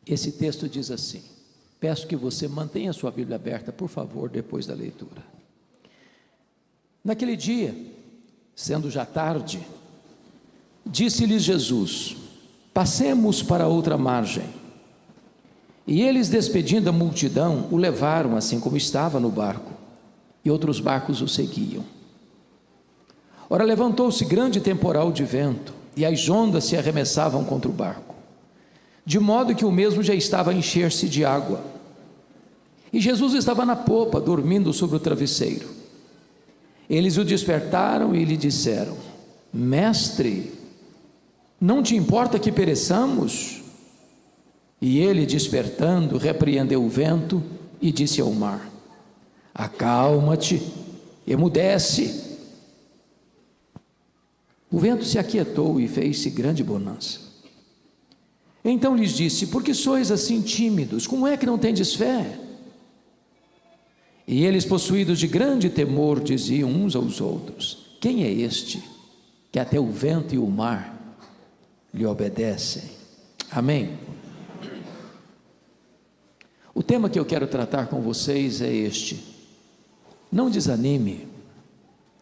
Esse texto diz assim, peço que você mantenha a sua Bíblia aberta, por favor, depois da leitura. Naquele dia, sendo já tarde, disse-lhes Jesus: passemos para outra margem. E eles, despedindo a multidão, o levaram assim como estava no barco, e outros barcos o seguiam. Ora, levantou-se grande temporal de vento, e as ondas se arremessavam contra o barco, de modo que o mesmo já estava a encher-se de água. E Jesus estava na popa, dormindo sobre o travesseiro. Eles o despertaram e lhe disseram: Mestre, não te importa que pereçamos? E ele, despertando, repreendeu o vento e disse ao mar: acalma-te, emudece. O vento se aquietou e fez-se grande bonança. Então lhes disse: por que sois assim tímidos? Como é que não tendes fé? E eles, possuídos de grande temor, diziam uns aos outros: quem é este que até o vento e o mar lhe obedecem? Amém? O tema que eu quero tratar com vocês é este: não desanime,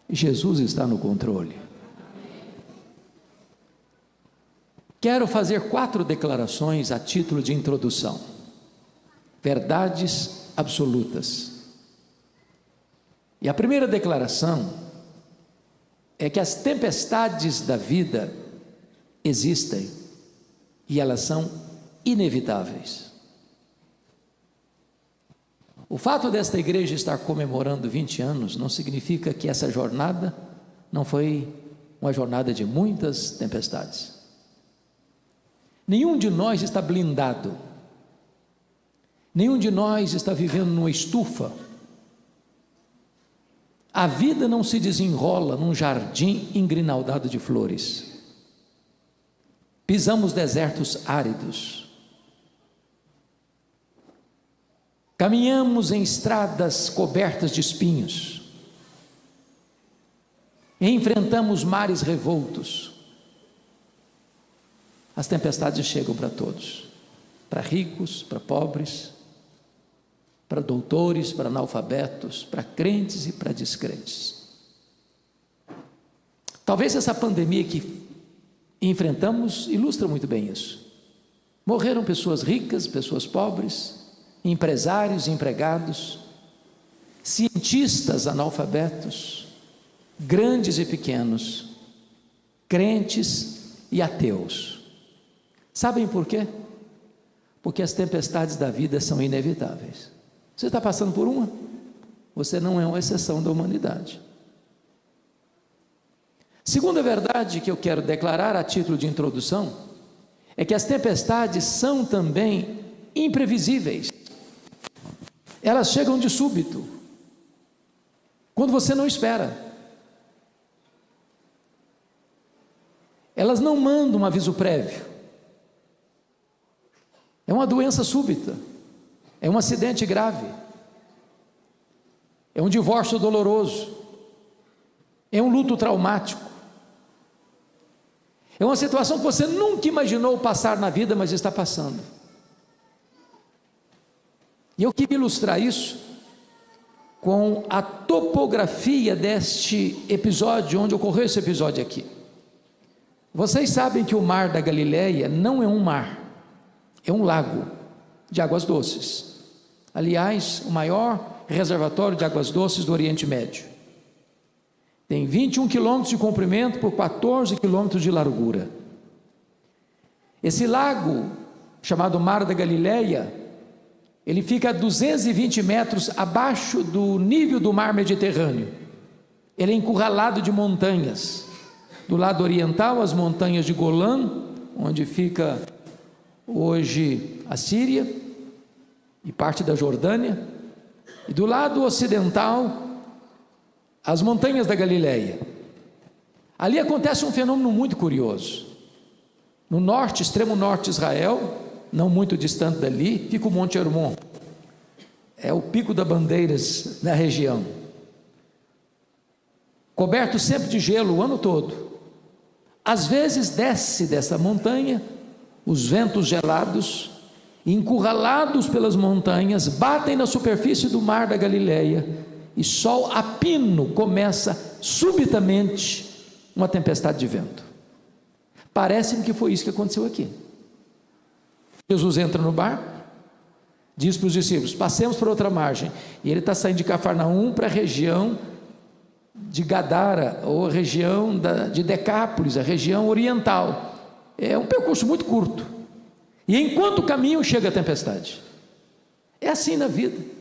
Jesus está no controle. Quero fazer 4 declarações a título de introdução, verdades absolutas. E a primeira declaração é que as tempestades da vida existem e elas são inevitáveis. O fato desta igreja estar comemorando 20 anos não significa que essa jornada não foi uma jornada de muitas tempestades. Nenhum de nós está blindado, nenhum de nós está vivendo numa estufa. A vida não se desenrola num jardim engrinaldado de flores. Pisamos desertos áridos, caminhamos em estradas cobertas de espinhos, enfrentamos mares revoltos. As tempestades chegam para todos, para ricos, para pobres, para doutores, para analfabetos, para crentes e para descrentes. Talvez essa pandemia que enfrentamos ilustra muito bem isso. Morreram pessoas ricas, pessoas pobres, empresários, empregados, cientistas analfabetos, grandes e pequenos, crentes e ateus. Sabem por quê? Porque as tempestades da vida são inevitáveis. Você está passando por uma? Você não é uma exceção da humanidade. Segunda verdade que eu quero declarar a título de introdução é que as tempestades são também imprevisíveis. Elas chegam de súbito, quando você não espera. Elas não mandam um aviso prévio. É uma doença súbita, é um acidente grave, é um divórcio doloroso, é um luto traumático, é uma situação que você nunca imaginou passar na vida, mas está passando. E eu queria ilustrar isso com a topografia deste episódio, onde ocorreu esse episódio aqui. Vocês sabem que o mar da Galileia não é um mar, é um lago de águas doces. Aliás, o maior reservatório de águas doces do Oriente Médio. Tem 21 quilômetros de comprimento por 14 quilômetros de largura. Esse lago, chamado Mar da Galileia, ele fica a 220 metros abaixo do nível do mar Mediterrâneo. Ele é encurralado de montanhas. Do lado oriental, as montanhas de Golã, onde fica hoje a Síria e parte da Jordânia, e do lado ocidental, as montanhas da Galileia. Ali acontece um fenômeno muito curioso. No norte, extremo norte de Israel, não muito distante dali, fica o Monte Hermon. É o pico das bandeiras da região, coberto sempre de gelo o ano todo. Às vezes desce dessa montanha os ventos gelados encurralados pelas montanhas, batem na superfície do mar da Galileia, e sol a pino começa subitamente uma tempestade de vento. Parece-me que foi isso que aconteceu aqui. Jesus entra no barco, diz para os discípulos: passemos para outra margem, e ele está saindo de Cafarnaum para a região de Gadara, ou a região de Decápolis, a região oriental. É um percurso muito curto, e enquanto caminham chega a tempestade. É assim na vida.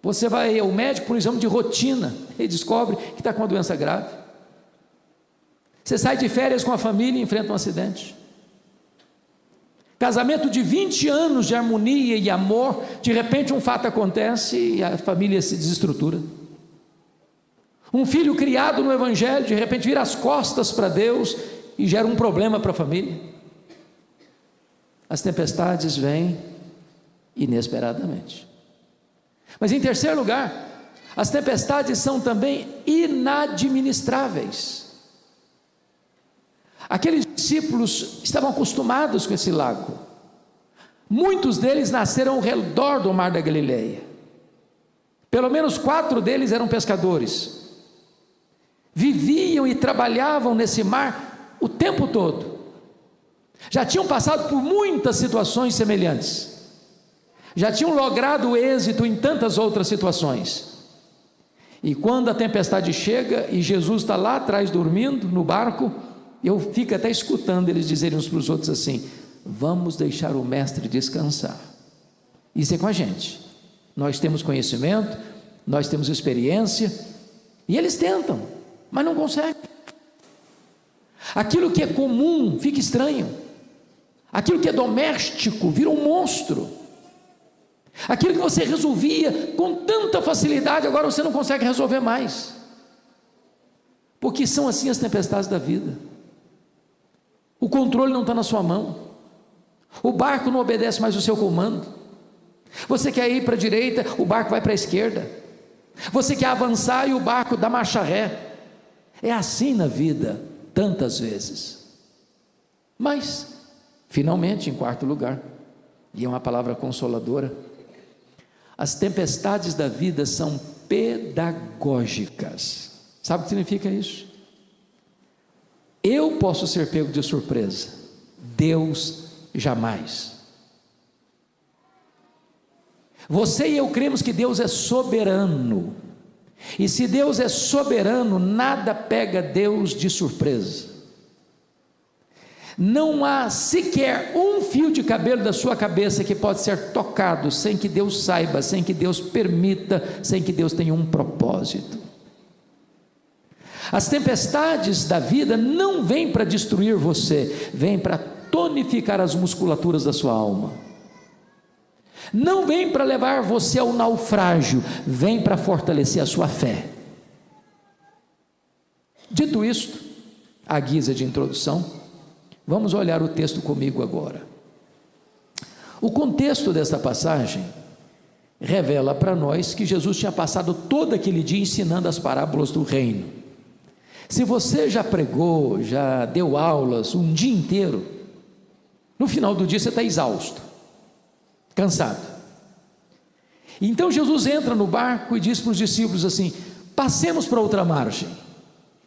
Você vai ao médico por um exame de rotina e descobre que está com uma doença grave. Você sai de férias com a família e enfrenta um acidente. Casamento de 20 anos de harmonia e amor, de repente um fato acontece e a família se desestrutura. Um filho criado no Evangelho, de repente vira as costas para Deus e gera um problema para a família. As tempestades vêm inesperadamente. Mas em terceiro lugar, as tempestades são também inadministráveis. Aqueles discípulos estavam acostumados com esse lago. Muitos deles nasceram ao redor do mar da Galileia. Pelo menos 4 deles eram pescadores. Viviam e trabalhavam nesse mar o tempo todo. Já tinham passado por muitas situações semelhantes. Já tinham logrado êxito em tantas outras situações. E quando a tempestade chega e Jesus está lá atrás dormindo no barco, eu fico até escutando eles dizerem uns para os outros assim: vamos deixar o mestre descansar. Isso é com a gente. Nós temos conhecimento, nós temos experiência, e eles tentam, mas não conseguem. Aquilo que é comum fica estranho, aquilo que é doméstico vira um monstro. Aquilo que você resolvia com tanta facilidade, agora você não consegue resolver mais, porque são assim as tempestades da vida. O controle não está na sua mão, o barco não obedece mais o seu comando. Você quer ir para a direita, o barco vai para a esquerda. Você quer avançar e o barco dá marcha ré. É assim na vida, tantas vezes. Mas, finalmente, em quarto lugar, e é uma palavra consoladora, as tempestades da vida são pedagógicas. Sabe o que significa isso? Eu posso ser pego de surpresa, Deus jamais. Você e eu cremos que Deus é soberano, e se Deus é soberano, nada pega Deus de surpresa. Não há sequer um fio de cabelo da sua cabeça que pode ser tocado sem que Deus saiba, sem que Deus permita, sem que Deus tenha um propósito. As tempestades da vida não vêm para destruir você, vêm para tonificar as musculaturas da sua alma. Não vem para levar você ao naufrágio, vem para fortalecer a sua fé. Dito isto, à guisa de introdução, vamos olhar o texto comigo agora. O contexto desta passagem revela para nós que Jesus tinha passado todo aquele dia ensinando as parábolas do reino. Se você já pregou, já deu aulas um dia inteiro, no final do dia você está exausto, cansado. Então Jesus entra no barco e diz para os discípulos assim: passemos para outra margem.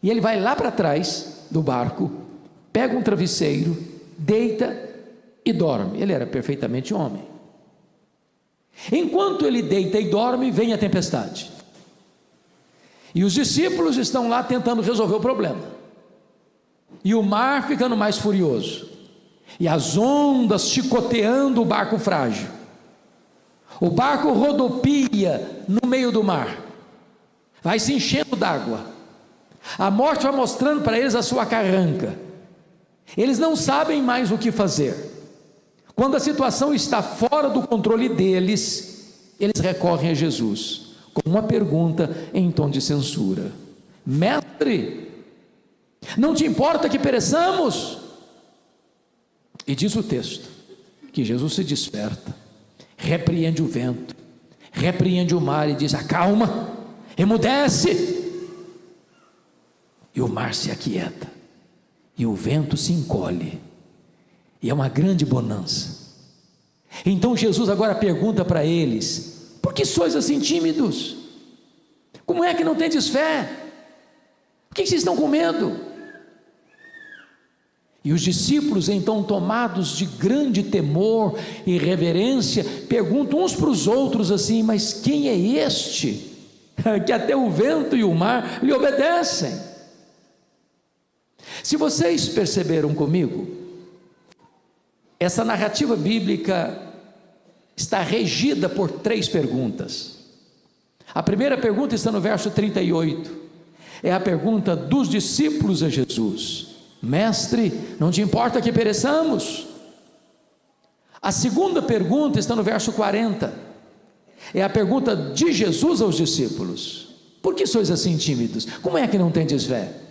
E ele vai lá para trás do barco, pega um travesseiro, deita e dorme. Ele era perfeitamente homem. Enquanto ele deita e dorme, vem a tempestade. E os discípulos estão lá tentando resolver o problema. E o mar ficando mais furioso. E as ondas chicoteando o barco frágil. O barco rodopia no meio do mar. Vai se enchendo d'água. A morte vai mostrando para eles a sua carranca. Eles não sabem mais o que fazer. Quando a situação está fora do controle deles, eles recorrem a Jesus com uma pergunta em tom de censura: mestre, não te importa que pereçamos? E diz o texto que Jesus se desperta, repreende o vento, repreende o mar e diz: acalma, emudece. E o mar se aquieta, e o vento se encolhe, e é uma grande bonança. Então Jesus agora pergunta para eles: por que sois assim tímidos? Como é que não tendes fé? Por que vocês estão com medo? E os discípulos, então, tomados de grande temor e reverência, perguntam uns para os outros assim: mas quem é este que até o vento e o mar lhe obedecem? Se vocês perceberam comigo, essa narrativa bíblica está regida por 3 perguntas. A primeira pergunta está no verso 38, é a pergunta dos discípulos a Jesus: Mestre, não te importa que pereçamos? A segunda pergunta está no verso 40, é a pergunta de Jesus aos discípulos: por que sois assim tímidos? Como é que não tendes fé?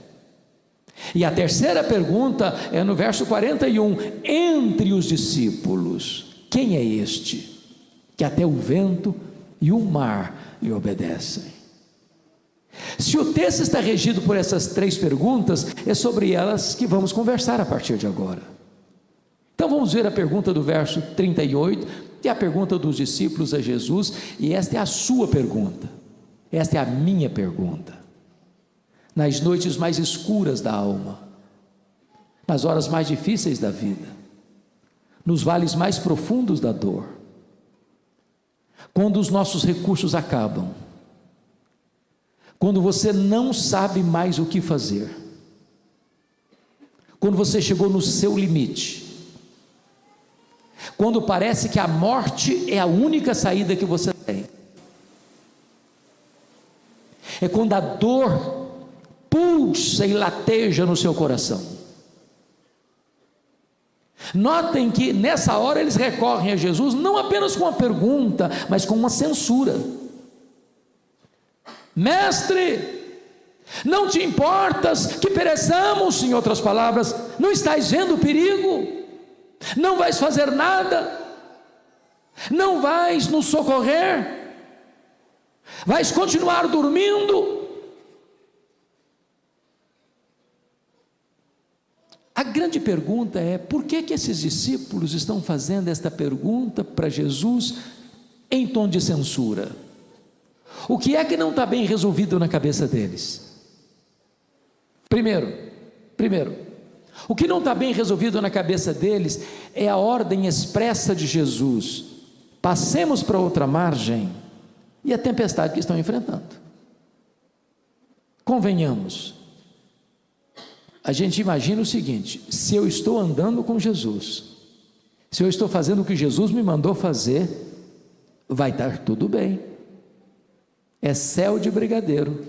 E a terceira pergunta é no verso 41, entre os discípulos: quem é este que até o vento e o mar lhe obedecem? Se o texto está regido por essas 3 perguntas, é sobre elas que vamos conversar a partir de agora. Então vamos ver a pergunta do verso 38, que é a pergunta dos discípulos a Jesus, e esta é a sua pergunta, esta é a minha pergunta. Nas noites mais escuras da alma, nas horas mais difíceis da vida, nos vales mais profundos da dor, quando os nossos recursos acabam, quando você não sabe mais o que fazer, quando você chegou no seu limite, quando parece que a morte é a única saída que você tem, é quando a dor pulsa e lateja no seu coração. Notem que nessa hora eles recorrem a Jesus não apenas com uma pergunta, mas com uma censura: Mestre, não te importas que pereçamos? Em outras palavras, não estás vendo o perigo? Não vais fazer nada? Não vais nos socorrer? Vais continuar dormindo? A grande pergunta é: por que esses discípulos estão fazendo esta pergunta para Jesus em tom de censura? O que é que não está bem resolvido na cabeça deles? Primeiro, o que não está bem resolvido na cabeça deles é a ordem expressa de Jesus: passemos para outra margem, e a tempestade que estão enfrentando. Convenhamos, a gente imagina o seguinte: se eu estou andando com Jesus, se eu estou fazendo o que Jesus me mandou fazer, vai estar tudo bem, é céu de brigadeiro,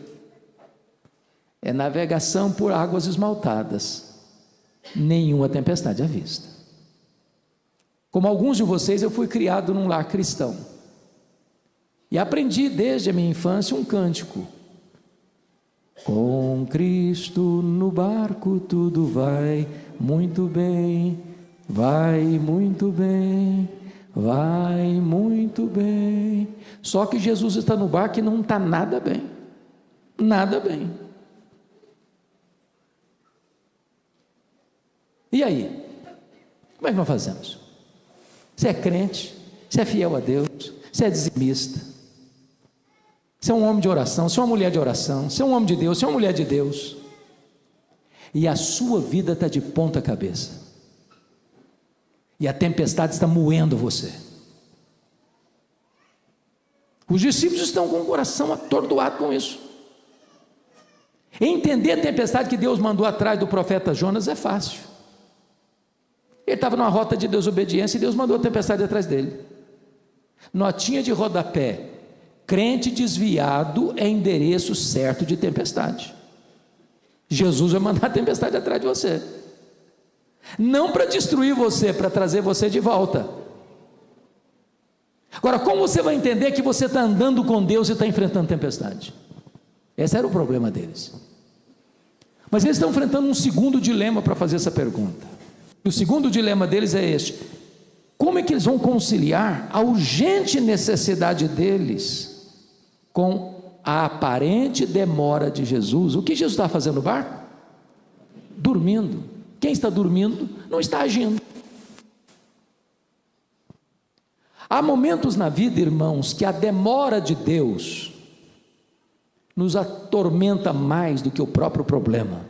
é navegação por águas esmaltadas, nenhuma tempestade à vista. Como alguns de vocês, eu fui criado num lar cristão, e aprendi desde a minha infância um cântico: com Cristo no barco tudo vai muito bem, vai muito bem, vai muito bem. Só que Jesus está no barco e não está nada bem, nada bem. E aí? Como é que nós fazemos? Você é crente, você é fiel a Deus, você é dizimista, você é um homem de oração, você é uma mulher de oração, você é um homem de Deus, você é uma mulher de Deus, e a sua vida está de ponta cabeça, e a tempestade está moendo você. Os discípulos estão com o coração atordoado com isso. Entender a tempestade que Deus mandou atrás do profeta Jonas é fácil. Ele estava numa rota de desobediência e Deus mandou a tempestade atrás dele. Notinha de rodapé: crente desviado é endereço certo de tempestade. Jesus vai mandar a tempestade atrás de você, não para destruir você, para trazer você de volta. Agora, como você vai entender que você está andando com Deus e está enfrentando tempestade? Esse era o problema deles. Mas eles estão enfrentando um segundo dilema para fazer essa pergunta. E o segundo dilema deles é este: como é que eles vão conciliar a urgente necessidade deles com a aparente demora de Jesus? O que Jesus está fazendo no barco? Dormindo. Quem está dormindo não está agindo. Há momentos na vida, irmãos, que a demora de Deus nos atormenta mais do que o próprio problema.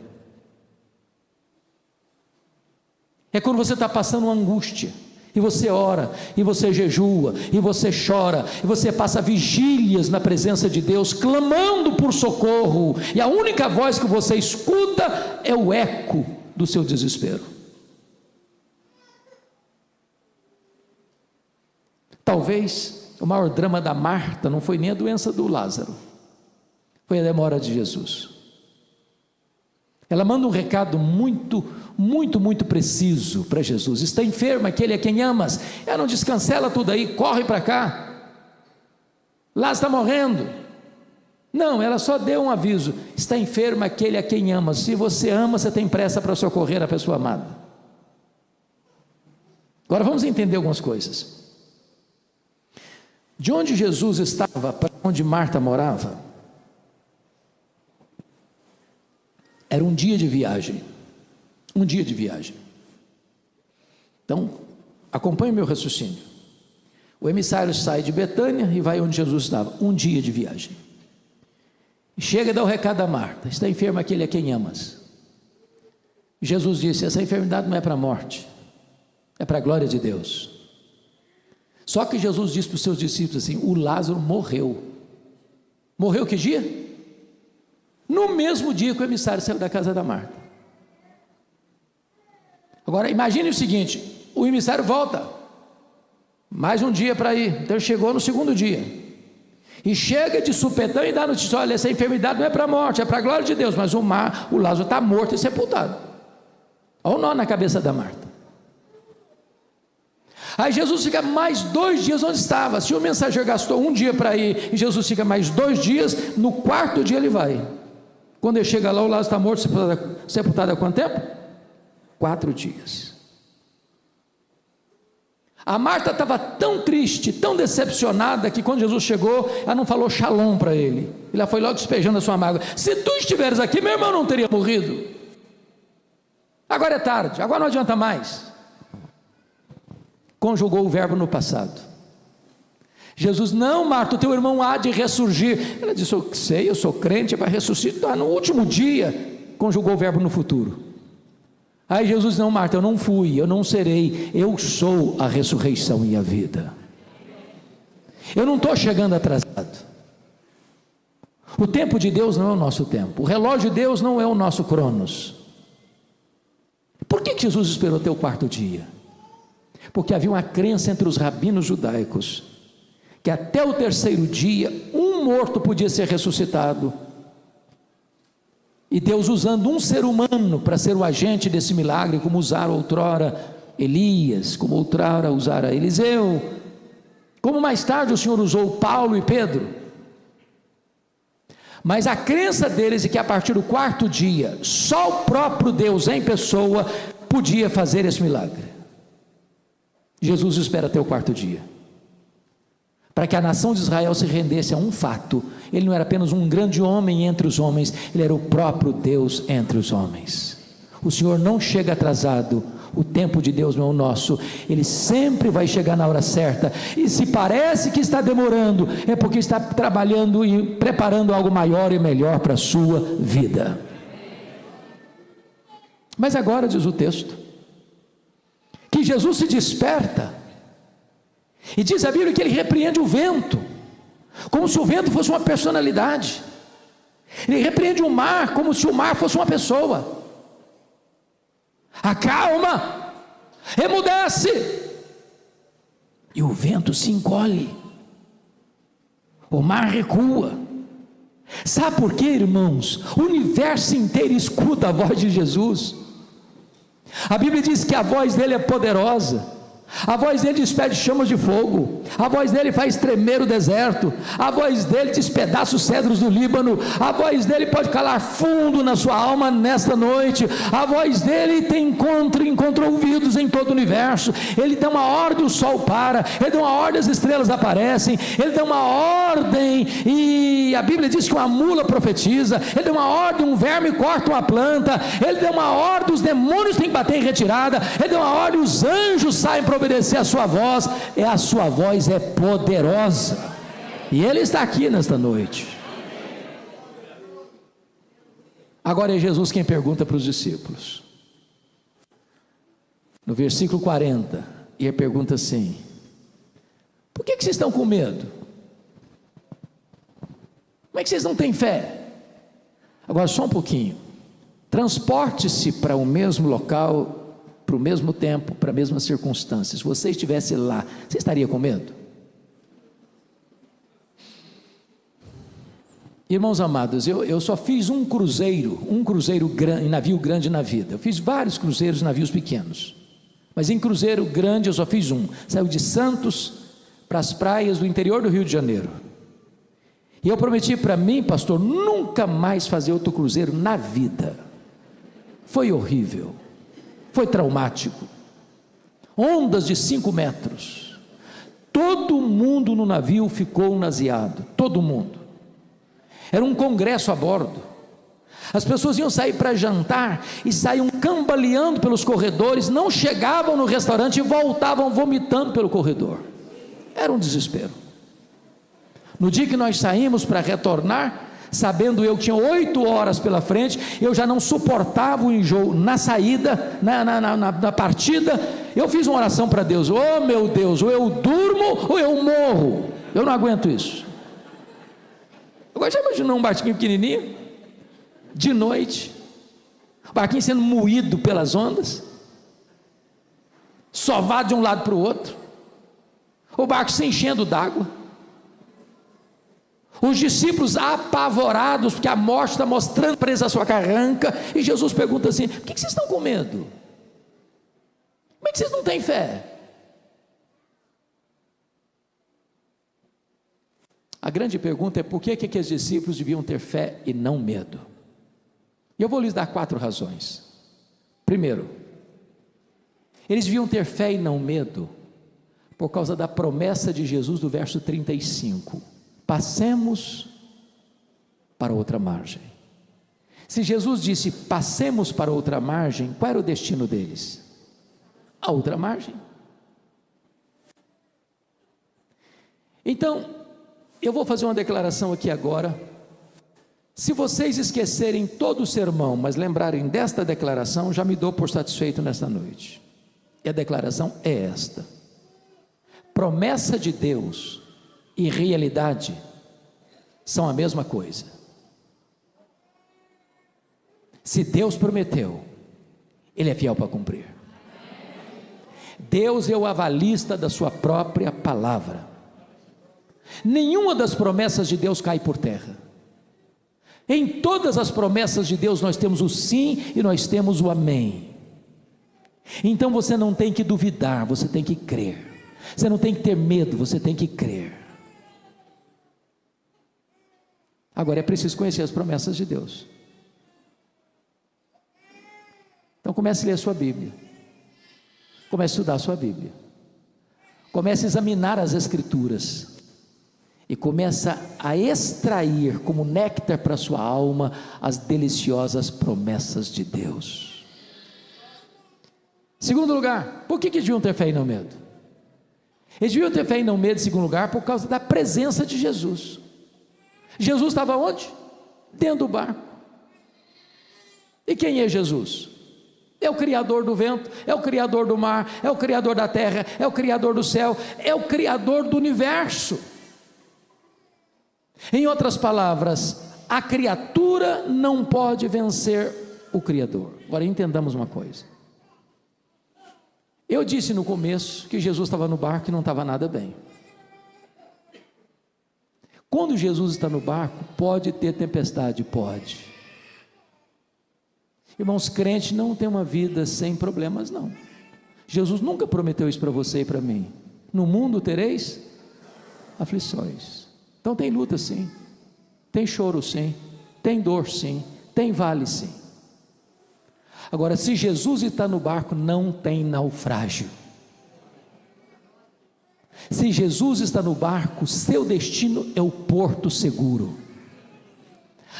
É quando você está passando uma angústia, e você ora, e você jejua, e você chora, e você passa vigílias na presença de Deus, clamando por socorro, e a única voz que você escuta é o eco do seu desespero. Talvez o maior drama da Marta não foi nem a doença do Lázaro, foi a demora de Jesus. Ela manda um recado muito preciso para Jesus: está enfermo aquele a quem amas. Ela não descancela tudo aí, corre para cá, Lázaro está morrendo. Não, ela só deu um aviso: está enfermo aquele a quem amas. Se você ama, você tem pressa para socorrer a pessoa amada. Agora vamos entender algumas coisas. De onde Jesus estava para onde Marta morava, era um dia de viagem. Um dia de viagem. Então, acompanhe meu raciocínio. O emissário sai de Betânia e vai onde Jesus estava. Um dia de viagem. Chega e dá o recado a Marta: está enfermo aquele a quem amas. Jesus disse: essa enfermidade não é para a morte, é para a glória de Deus. Só que Jesus disse para os seus discípulos assim: o Lázaro morreu. Morreu que dia? No mesmo dia que o emissário saiu da casa da Marta. Agora imagine o seguinte: o emissário volta, mais um dia para ir, então chegou no segundo dia, e chega de supetão e dá notícia: olha, essa enfermidade não é para a morte, é para a glória de Deus, mas o Lázaro está morto e sepultado. Olha o nó na cabeça da Marta. Aí Jesus fica mais 2 dias onde estava. Se o mensageiro gastou um dia para ir, e Jesus fica mais 2 dias, no 4º dia ele vai. Quando ele chega lá, o Lázaro está morto, sepultado há quanto tempo? 4 dias. A Marta estava tão triste, tão decepcionada, que quando Jesus chegou, ela não falou shalom para ele. Ela foi logo despejando a sua mágoa: se tu estiveres aqui, meu irmão não teria morrido. Agora é tarde, agora não adianta mais. Conjugou o verbo no passado. Jesus: não, Marta, o teu irmão há de ressurgir. Ela disse: eu sei, eu sou crente, vai ressuscitar no último dia. Conjugou o verbo no futuro. Aí Jesus: não, Marta, eu não fui, eu não serei, eu sou a ressurreição e a vida. Eu não estou chegando atrasado. O tempo de Deus não é o nosso tempo, o relógio de Deus não é o nosso cronos. Por que Jesus esperou até o 4º dia? Porque havia uma crença entre os rabinos judaicos, que até o 3º dia, um morto podia ser ressuscitado, e Deus usando um ser humano para ser o agente desse milagre, como usara outrora Elias, como outrora usara Eliseu, como mais tarde o Senhor usou Paulo e Pedro. Mas a crença deles é que a partir do 4º dia, só o próprio Deus em pessoa podia fazer esse milagre. Jesus espera até o 4º dia, para que a nação de Israel se rendesse a um fato: ele não era apenas um grande homem entre os homens, ele era o próprio Deus entre os homens. O Senhor não chega atrasado, o tempo de Deus não é o nosso, ele sempre vai chegar na hora certa, e se parece que está demorando, é porque está trabalhando e preparando algo maior e melhor para a sua vida. Mas agora diz o texto, que Jesus se desperta, e diz a Bíblia que ele repreende o vento, como se o vento fosse uma personalidade. Ele repreende o mar, como se o mar fosse uma pessoa. Acalma, emudece, e o vento se encolhe, o mar recua. Sabe por quê, irmãos? O universo inteiro escuta a voz de Jesus. A Bíblia diz que a voz dele é poderosa, a voz dele despede chamas de fogo, a voz dele faz tremer o deserto, a voz dele despedaça os cedros do Líbano, a voz dele pode calar fundo na sua alma nesta noite, a voz dele encontra ouvidos em todo o universo. Ele dá uma ordem, o sol para, ele dá uma ordem, as estrelas aparecem, ele dá uma ordem e a Bíblia diz que uma mula profetiza, ele dá uma ordem, um verme corta uma planta, ele dá uma ordem, os demônios têm que bater em retirada, ele dá uma ordem, os anjos saem para obedecer a sua voz, a sua voz é poderosa, e Ele está aqui nesta noite. Agora é Jesus quem pergunta para os discípulos, no versículo 40, e ele pergunta assim: por que vocês estão com medo? Como é que vocês não têm fé? Agora só um pouquinho, transporte-se para o mesmo local, para o mesmo tempo, para as mesmas circunstâncias. Se você estivesse lá, você estaria com medo? Irmãos amados, eu só fiz um cruzeiro grande, navio grande na vida. Eu fiz vários cruzeiros, navios pequenos, mas em cruzeiro grande eu só fiz um. Saiu de Santos para as praias do interior do Rio de Janeiro, e eu prometi para mim, pastor, nunca mais fazer outro cruzeiro na vida. Foi horrível, foi traumático, ondas de 5 metros, todo mundo no navio ficou naseado, todo mundo. Era um congresso a bordo, as pessoas iam sair para jantar e saíam cambaleando pelos corredores, não chegavam no restaurante e voltavam vomitando pelo corredor. Era um desespero. No dia que nós saímos para retornar, sabendo eu que tinha 8 horas pela frente, eu já não suportava o enjoo. Na saída, na partida, eu fiz uma oração para Deus: oh meu Deus, ou eu durmo ou eu morro, eu não aguento isso. Agora já imaginou um barquinho pequenininho, de noite, o barquinho sendo moído pelas ondas, sovado de um lado para o outro, o barco se enchendo d'água, os discípulos apavorados, porque a morte está mostrando presa a sua carranca, e Jesus pergunta assim: por que vocês estão com medo? Como é que vocês não têm fé? A grande pergunta é: por que aqueles discípulos deviam ter fé e não medo? E eu vou lhes dar 4 razões. Primeiro, eles deviam ter fé e não medo por causa da promessa de Jesus do verso 35: passemos para outra margem. Se Jesus disse passemos para outra margem, qual era o destino deles? A outra margem. Então, eu vou fazer uma declaração aqui agora. Se vocês esquecerem todo o sermão, mas lembrarem desta declaração, já me dou por satisfeito nesta noite. E a declaração é esta: promessa de Deus e realidade são a mesma coisa. Se Deus prometeu, Ele é fiel para cumprir. Deus é o avalista da sua própria palavra. Nenhuma das promessas de Deus cai por terra. Em todas as promessas de Deus nós temos o sim e nós temos o amém. Então você não tem que duvidar, você tem que crer. Você não tem que ter medo, você tem que crer. Agora é preciso conhecer as promessas de Deus. Então comece a ler a sua Bíblia, comece a estudar a sua Bíblia, comece a examinar as Escrituras e começa a extrair como néctar para a sua alma as deliciosas promessas de Deus. Segundo lugar, por que deviam ter fé e não medo? Eles deviam ter fé e não medo, em segundo lugar, por causa da presença de Jesus. Jesus estava onde? Dentro do barco. E quem é Jesus? É o Criador do vento, é o Criador do mar, é o Criador da terra, é o Criador do céu, é o Criador do universo. Em outras palavras, a criatura não pode vencer o Criador. Agora entendamos uma coisa. Eu disse no começo que Jesus estava no barco e não estava nada bem. Quando Jesus está no barco, pode ter tempestade? Pode. Irmãos, crente não tem uma vida sem problemas, não. Jesus nunca prometeu isso para você e para mim. No mundo tereis aflições. Então tem luta sim, tem choro sim, tem dor sim, tem vale sim. Agora, se Jesus está no barco, não tem naufrágio. Se Jesus está no barco, seu destino é o porto seguro.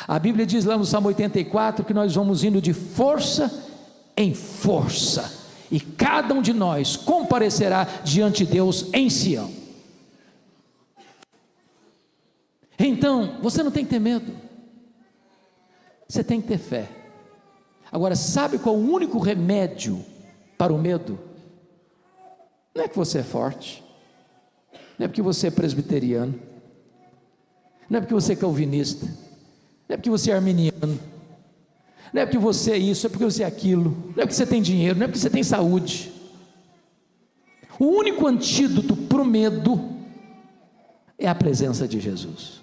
A Bíblia diz lá no Salmo 84 que nós vamos indo de força em força, e cada um de nós comparecerá diante de Deus em Sião. Então, você não tem que ter medo, você tem que ter fé. Agora, sabe qual é o único remédio para o medo? Não é que você é forte, não é porque você é presbiteriano, não é porque você é calvinista, não é porque você é arminiano, não é porque você é isso, é porque você é aquilo, não é porque você tem dinheiro, não é porque você tem saúde. O único antídoto para o medo é a presença de Jesus.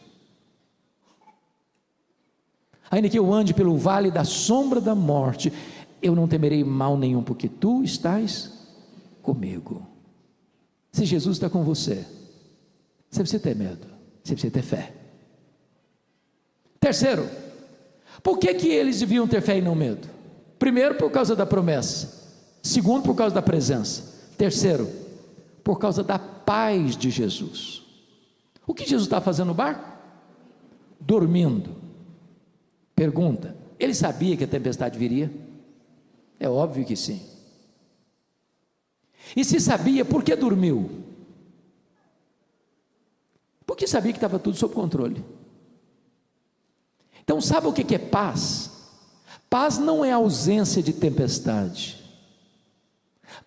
Ainda que eu ande pelo vale da sombra da morte, eu não temerei mal nenhum, porque tu estás comigo. Se Jesus está com você, você precisa ter medo, você precisa ter fé. Terceiro, por que eles deviam ter fé e não medo? Primeiro, por causa da promessa. Segundo, por causa da presença. Terceiro, por causa da paz de Jesus. O que Jesus está fazendo no barco? Dormindo. Pergunta: ele sabia que a tempestade viria? É óbvio que sim. E se sabia, por que dormiu? Porque sabia que estava tudo sob controle. Então, sabe o que é paz? Paz não é ausência de tempestade.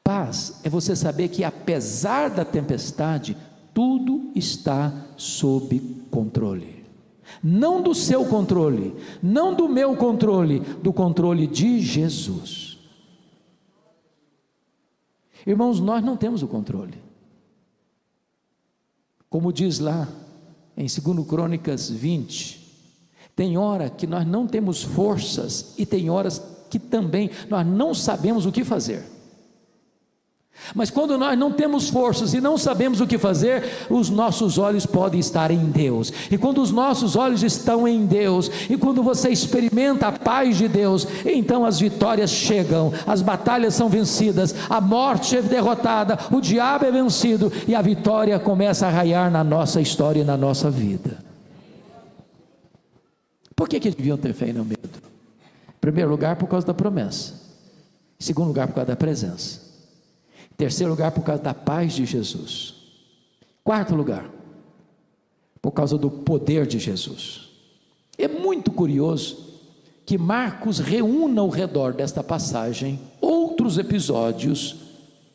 Paz é você saber que apesar da tempestade, tudo está sob controle. Não do seu controle, não do meu controle, do controle de Jesus. Irmãos, nós não temos o controle. Como diz lá em 2 Crônicas 20, tem hora que nós não temos forças e tem horas que também nós não sabemos o que fazer. Mas quando nós não temos forças e não sabemos o que fazer, os nossos olhos podem estar em Deus. E quando os nossos olhos estão em Deus, e quando você experimenta a paz de Deus, então as vitórias chegam, as batalhas são vencidas, a morte é derrotada, o diabo é vencido, e a vitória começa a raiar na nossa história e na nossa vida. Por que eles deviam ter fé e não medo? Em primeiro lugar, por causa da promessa. Em segundo lugar, por causa da presença. Em terceiro lugar, por causa da paz de Jesus. Quarto lugar, por causa do poder de Jesus. É muito curioso que Marcos reúna ao redor desta passagem outros episódios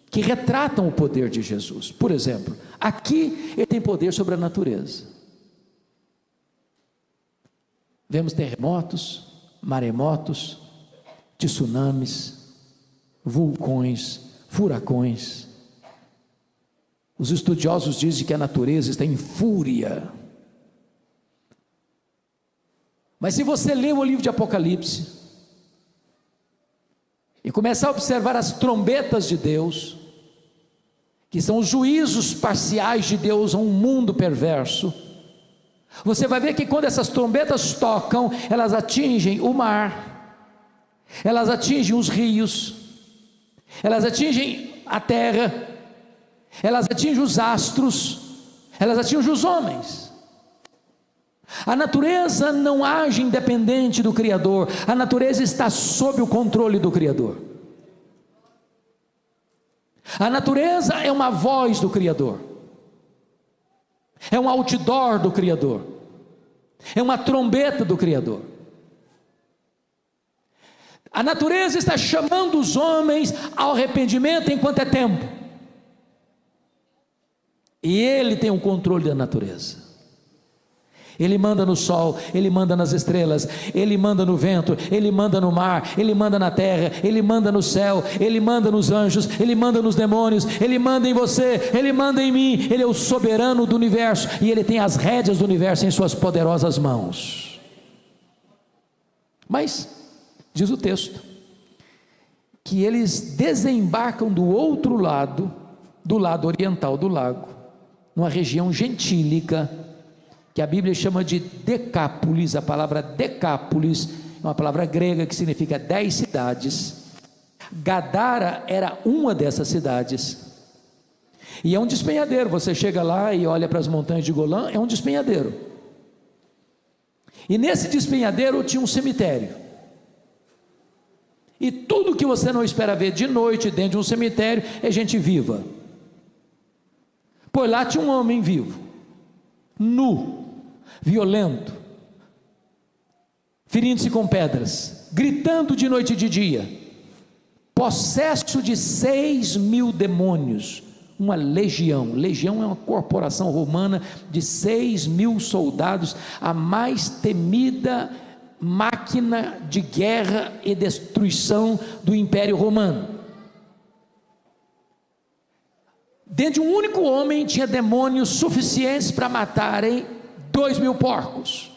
que retratam o poder de Jesus. Por exemplo, aqui ele tem poder sobre a natureza. Vemos terremotos, maremotos, tsunamis, vulcões, furacões. Os estudiosos dizem que a natureza está em fúria. Mas se você ler o livro de Apocalipse e começar a observar as trombetas de Deus, que são os juízos parciais de Deus a um mundo perverso, você vai ver que quando essas trombetas tocam, elas atingem o mar, elas atingem os rios, elas atingem a terra, elas atingem os astros, elas atingem os homens. A natureza não age independente do Criador, a natureza está sob o controle do Criador. A natureza é uma voz do Criador, é um outdoor do Criador, é uma trombeta do Criador. A natureza está chamando os homens ao arrependimento enquanto é tempo, e Ele tem o controle da natureza. Ele manda no sol, Ele manda nas estrelas, Ele manda no vento, Ele manda no mar, Ele manda na terra, Ele manda no céu, Ele manda nos anjos, Ele manda nos demônios, Ele manda em você, Ele manda em mim. Ele é o soberano do universo, e Ele tem as rédeas do universo em suas poderosas mãos. Mas, diz o texto, que eles desembarcam do outro lado, do lado oriental do lago, numa região gentílica, que a Bíblia chama de Decápolis. A palavra Decápolis é uma palavra grega que significa 10 cidades. Gadara era uma dessas cidades, e é um despenhadeiro. Você chega lá e olha para as montanhas de Golã, é um despenhadeiro, e nesse despenhadeiro tinha um cemitério, E tudo que você não espera ver de noite dentro de um cemitério é gente viva. Pois lá tinha um homem vivo, nu, violento, ferindo-se com pedras, gritando de noite e de dia, possesso de 6.000 demônios, uma legião. Legião é uma corporação romana de 6.000 soldados, a mais temida máquina de guerra e destruição do Império Romano. Dentro de um único homem tinha demônios suficientes para matarem 2.000 porcos.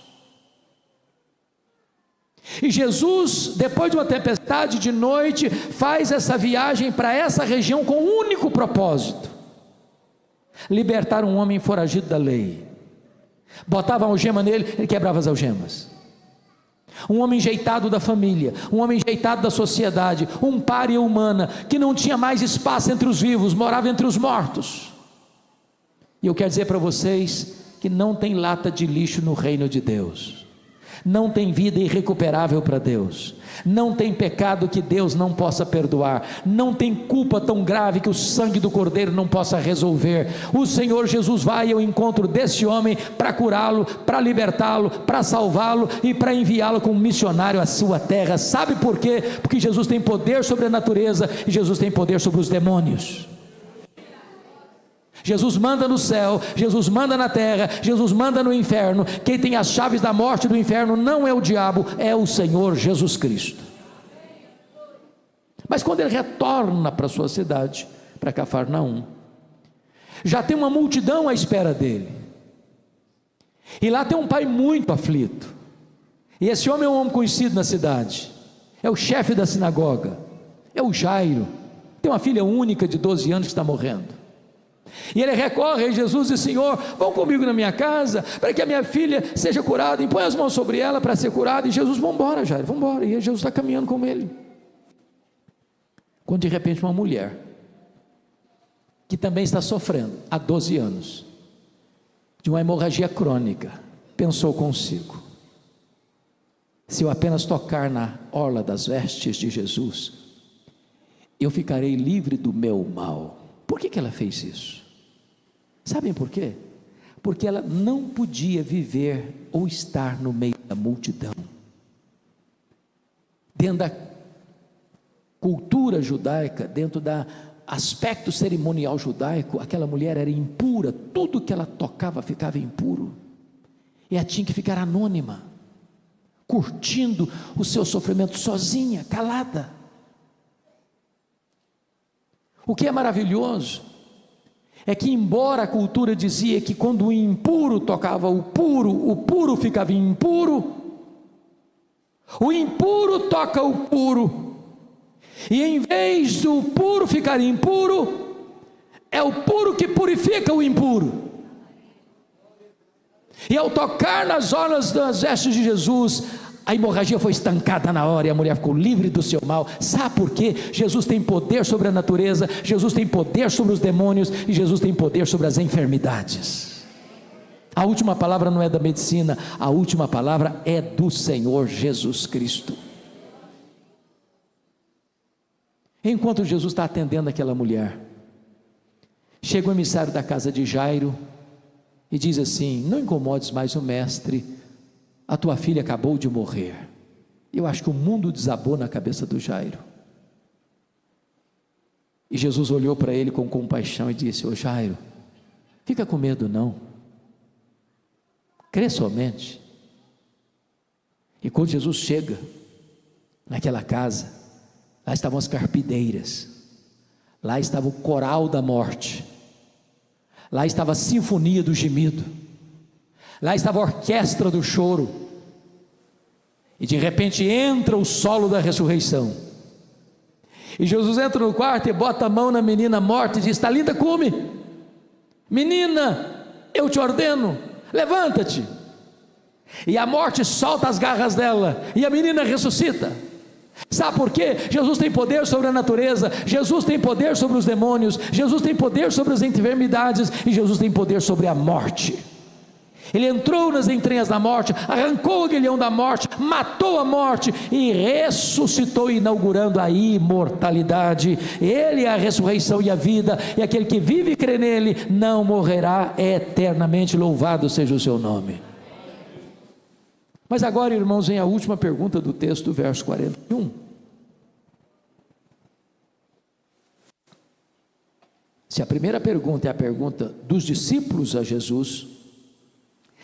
E Jesus, depois de uma tempestade de noite, faz essa viagem para essa região com um único propósito: libertar um homem foragido da lei. Botava a algema nele, ele quebrava as algemas. Um homem enjeitado da família, um homem enjeitado da sociedade, um pária humana, que não tinha mais espaço entre os vivos, morava entre os mortos. E eu quero dizer para vocês que não tem lata de lixo no reino de Deus, não tem vida irrecuperável para Deus, não tem pecado que Deus não possa perdoar, não tem culpa tão grave que o sangue do Cordeiro não possa resolver. O Senhor Jesus vai ao encontro desse homem para curá-lo, para libertá-lo, para salvá-lo e para enviá-lo como missionário à sua terra. Sabe por quê? Porque Jesus tem poder sobre a natureza e Jesus tem poder sobre os demônios. Jesus manda no céu, Jesus manda na terra, Jesus manda no inferno. Quem tem as chaves da morte e do inferno não é o diabo, é o Senhor Jesus Cristo. Mas quando ele retorna para a sua cidade, para Cafarnaum, já tem uma multidão à espera dele, e lá tem um pai muito aflito, e esse homem é um homem conhecido na cidade, é o chefe da sinagoga, é o Jairo, tem uma filha única de 12 anos que está morrendo. E ele recorre a Jesus e diz: Senhor, vão comigo na minha casa, para que a minha filha seja curada, impõe as mãos sobre ela para ser curada. E Jesus: vamos embora, Jairo, vamos embora. E Jesus está caminhando com ele, quando de repente uma mulher, que também está sofrendo há 12 anos, de uma hemorragia crônica, pensou consigo: se eu apenas tocar na orla das vestes de Jesus, eu ficarei livre do meu mal. Por que ela fez isso? Sabem por quê? Porque ela não podia viver ou estar no meio da multidão. Dentro da cultura judaica, dentro do aspecto cerimonial judaico, aquela mulher era impura, tudo que ela tocava ficava impuro, e ela tinha que ficar anônima, curtindo o seu sofrimento sozinha, calada. O que é maravilhoso é que, embora a cultura dizia que quando o impuro tocava o puro ficava impuro, o impuro toca o puro, e em vez do puro ficar impuro, é o puro que purifica o impuro. E ao tocar nas orlas das vestes de Jesus, a hemorragia foi estancada na hora e a mulher ficou livre do seu mal. Sabe por quê? Jesus tem poder sobre a natureza, Jesus tem poder sobre os demônios e Jesus tem poder sobre as enfermidades. A última palavra não é da medicina, a última palavra é do Senhor Jesus Cristo. Enquanto Jesus está atendendo aquela mulher, chega o emissário da casa de Jairo e diz assim: não incomodes mais o mestre, a tua filha acabou de morrer. Eu acho que o mundo desabou na cabeça do Jairo. E Jesus olhou para ele com compaixão e disse: ô Jairo, fica com medo não, crê somente. E quando Jesus chega naquela casa, lá estavam as carpideiras, lá estava o coral da morte, lá estava a sinfonia do gemido, lá estava a orquestra do choro, e de repente entra o solo da ressurreição, e Jesus entra no quarto e bota a mão na menina morta e diz: Talita cumi, menina, eu te ordeno, levanta-te. E a morte solta as garras dela, e a menina ressuscita. Sabe por quê? Jesus tem poder sobre a natureza, Jesus tem poder sobre os demônios, Jesus tem poder sobre as enfermidades, e Jesus tem poder sobre a morte. Ele entrou nas entranhas da morte, arrancou o aguilhão da morte, matou a morte e ressuscitou, inaugurando a imortalidade. Ele é a ressurreição e a vida, e aquele que vive e crê nele não morrerá eternamente. Louvado seja o seu nome. Mas agora, irmãos, vem a última pergunta do texto, verso 41. Se a primeira pergunta é a pergunta dos discípulos a Jesus,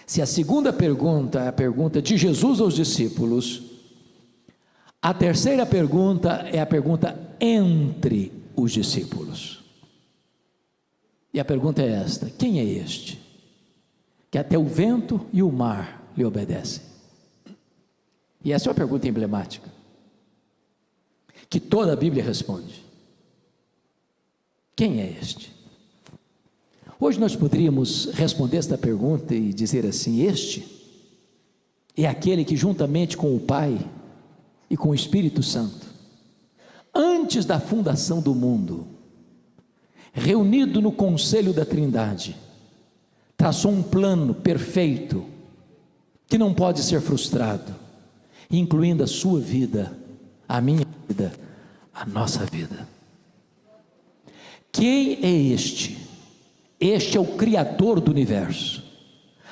se a segunda pergunta é a pergunta de Jesus aos discípulos, a terceira pergunta é a pergunta entre os discípulos. E a pergunta é esta: quem é este, que até o vento e o mar lhe obedecem? E essa é uma pergunta emblemática, que toda a Bíblia responde. Quem é este? Hoje nós poderíamos responder esta pergunta e dizer assim: este é aquele que juntamente com o Pai e com o Espírito Santo, antes da fundação do mundo, reunido no conselho da Trindade, traçou um plano perfeito, que não pode ser frustrado, incluindo a sua vida, a minha vida, a nossa vida. Quem é este? Este é o Criador do universo,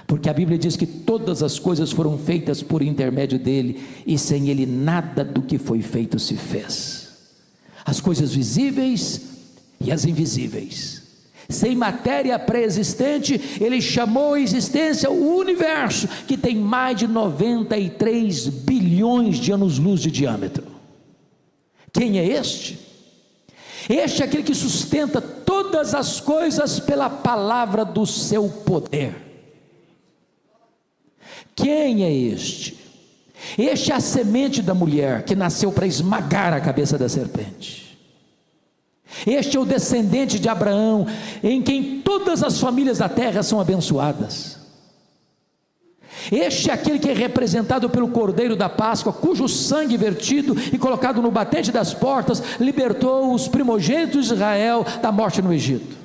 porque a Bíblia diz que todas as coisas foram feitas por intermédio dele, e sem ele nada do que foi feito se fez, as coisas visíveis e as invisíveis. Sem matéria pré-existente, ele chamou à existência o universo, que tem mais de 93 bilhões de anos-luz de diâmetro. Quem é este? Este é aquele que sustenta todas as coisas pela palavra do seu poder. Quem é este? Este é a semente da mulher, que nasceu para esmagar a cabeça da serpente. Este é o descendente de Abraão, em quem todas as famílias da terra são abençoadas. Este é aquele que é representado pelo Cordeiro da Páscoa, cujo sangue vertido e colocado no batente das portas libertou os primogênitos de Israel da morte no Egito.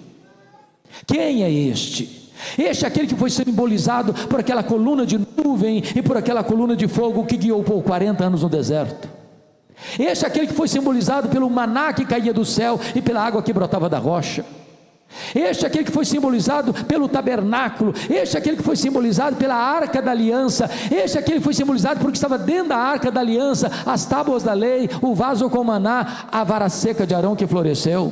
Quem é este? Este é aquele que foi simbolizado por aquela coluna de nuvem e por aquela coluna de fogo que guiou por 40 anos no deserto. Este é aquele que foi simbolizado pelo maná que caía do céu e pela água que brotava da rocha. Este é aquele que foi simbolizado pelo tabernáculo. Este é aquele que foi simbolizado pela arca da aliança. Este é aquele que foi simbolizado porque estava dentro da arca da aliança as tábuas da lei, o vaso com maná, a vara seca de Arão que floresceu.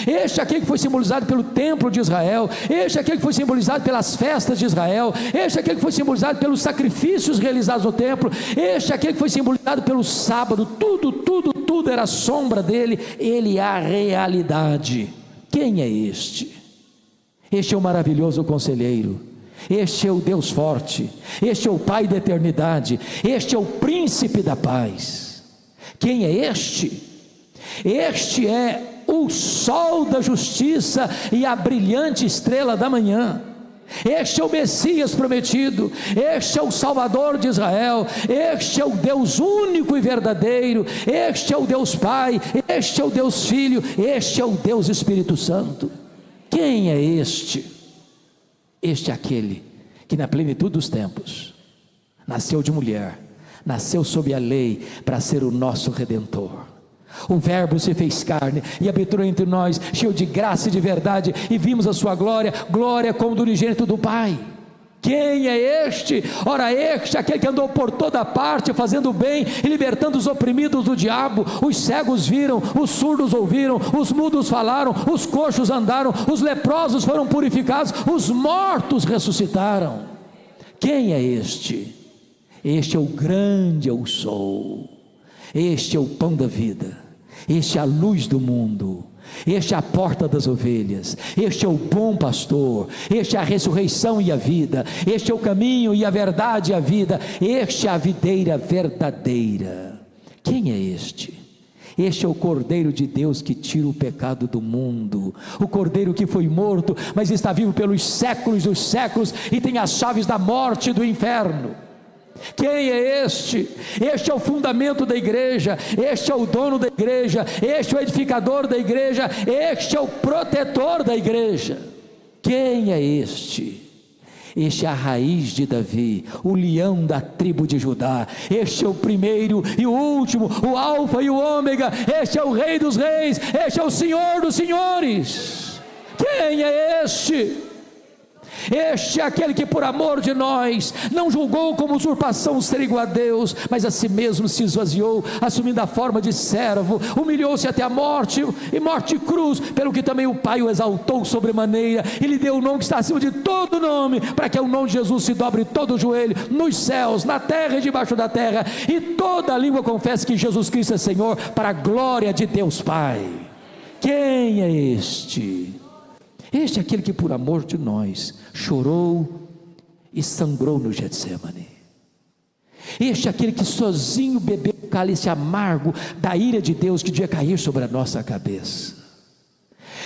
Este é aquele que foi simbolizado pelo templo de Israel. Este é aquele que foi simbolizado pelas festas de Israel. Este é aquele que foi simbolizado pelos sacrifícios realizados no templo. Este é aquele que foi simbolizado pelo sábado. Tudo era sombra dele. Ele é a realidade. Quem é este? Este é o maravilhoso conselheiro, este é o Deus forte, este é o Pai da eternidade, este é o príncipe da paz. Quem é este? Este é o sol da justiça e a brilhante estrela da manhã. Este é o Messias prometido, este é o Salvador de Israel, este é o Deus único e verdadeiro, este é o Deus Pai, este é o Deus Filho, este é o Deus Espírito Santo. Quem é este? Este é aquele que na plenitude dos tempos nasceu de mulher, nasceu sob a lei para ser o nosso Redentor. O Verbo se fez carne e habitou entre nós, cheio de graça e de verdade, e vimos a sua glória, glória como do unigênito do Pai. Quem é este? Ora, este é aquele que andou por toda parte, fazendo bem e libertando os oprimidos do diabo. Os cegos viram, os surdos ouviram, os mudos falaram, os coxos andaram, os leprosos foram purificados, os mortos ressuscitaram. Quem é este? Este é o grande eu sou, este é o pão da vida, este é a luz do mundo, este é a porta das ovelhas, este é o bom pastor, este é a ressurreição e a vida, este é o caminho e a verdade e a vida, este é a videira verdadeira. Quem é este? Este é o Cordeiro de Deus que tira o pecado do mundo, o Cordeiro que foi morto, mas está vivo pelos séculos dos séculos e tem as chaves da morte e do inferno. Quem é este? Este é o fundamento da igreja, este é o dono da igreja, este é o edificador da igreja, este é o protetor da igreja. Quem é este? Este é a raiz de Davi, o leão da tribo de Judá. Este é o primeiro e o último, o alfa e o ômega. Este é o rei dos reis, este é o senhor dos senhores. Quem é este? Este é aquele que por amor de nós não julgou como usurpação ser igual a Deus, mas a si mesmo se esvaziou, assumindo a forma de servo, humilhou-se até a morte, e morte de cruz, pelo que também o Pai o exaltou sobremaneira, e lhe deu o nome que está acima de todo nome, para que ao nome de Jesus se dobre todo o joelho, nos céus, na terra e debaixo da terra, e toda língua confesse que Jesus Cristo é Senhor, para a glória de Deus Pai. Quem é este? Este é aquele que por amor de nós chorou e sangrou no Getsemane. Este é aquele que sozinho bebeu o cálice amargo da ira de Deus que devia cair sobre a nossa cabeça.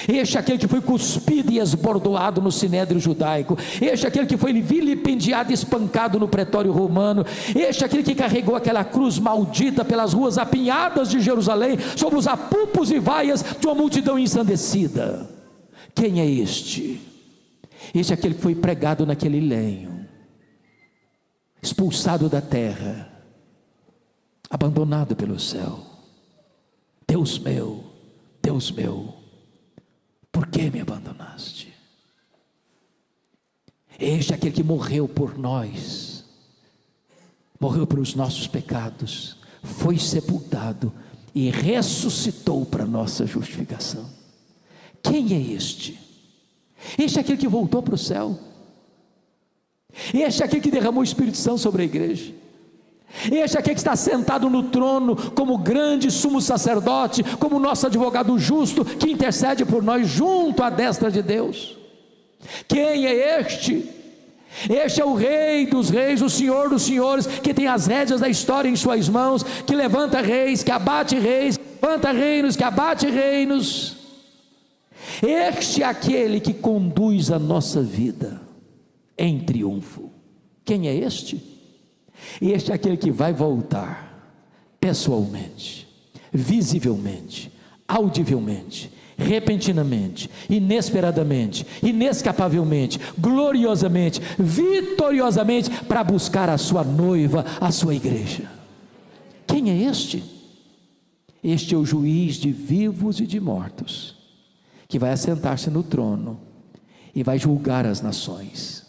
Este é aquele que foi cuspido e esbordoado no sinédrio judaico. Este é aquele que foi vilipendiado e espancado no pretório romano. Este é aquele que carregou aquela cruz maldita pelas ruas apinhadas de Jerusalém, sobre os apupos e vaias de uma multidão ensandecida. Quem é este? Este é aquele que foi pregado naquele lenho, expulsado da terra, abandonado pelo céu. Deus meu, por que me abandonaste? Este é aquele que morreu por nós, morreu pelos nossos pecados, foi sepultado e ressuscitou para nossa justificação. Quem é este? Este é aquele que voltou para o céu. Este é aquele que derramou o Espírito Santo sobre a igreja. Este é aquele que está sentado no trono como grande sumo sacerdote, como nosso advogado justo, que intercede por nós junto à destra de Deus. Quem é este? Este é o Rei dos reis, o Senhor dos senhores, que tem as rédeas da história em suas mãos, que levanta reis, que abate reis, que levanta reinos, que abate reinos. Este é aquele que conduz a nossa vida em triunfo. Quem é este? Este é aquele que vai voltar pessoalmente, visivelmente, audivelmente, repentinamente, inesperadamente, inescapavelmente, gloriosamente, vitoriosamente, para buscar a sua noiva, a sua igreja. Quem é este? Este é o juiz de vivos e de mortos, que vai assentar-se no trono e vai julgar as nações,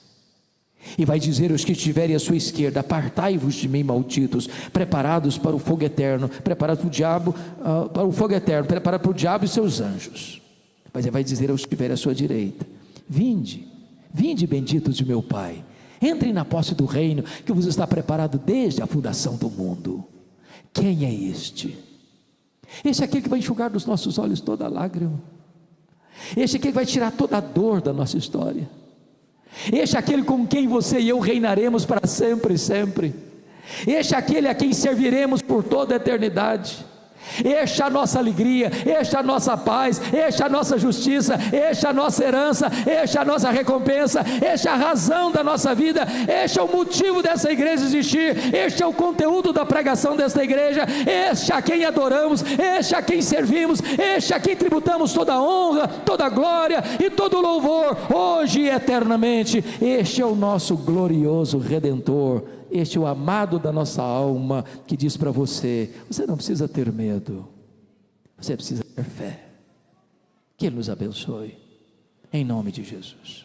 e vai dizer aos que estiverem à sua esquerda: apartai-vos de mim, malditos, preparados para o fogo eterno, preparados para o diabo, para o fogo eterno, preparados para o diabo e seus anjos. Mas ele vai dizer aos que estiverem à sua direita: vinde, benditos de meu Pai, entrem na posse do reino que vos está preparado desde a fundação do mundo. Quem é este? Este é aquele que vai enxugar dos nossos olhos toda lágrima. Este é aquele que vai tirar toda a dor da nossa história. Este é aquele com quem você e eu reinaremos para sempre e sempre. Este é aquele a quem serviremos por toda a eternidade. Este é a nossa alegria, este é a nossa paz, este é a nossa justiça, este é a nossa herança, este é a nossa recompensa, este é a razão da nossa vida, este é o motivo dessa igreja existir, este é o conteúdo da pregação desta igreja, este a quem adoramos, este a quem servimos, este a quem tributamos toda a honra, toda a glória e todo o louvor, hoje e eternamente. Este é o nosso glorioso Redentor. Este é o amado da nossa alma, que diz para você: você não precisa ter medo, você precisa ter fé. Que Ele nos abençoe, em nome de Jesus.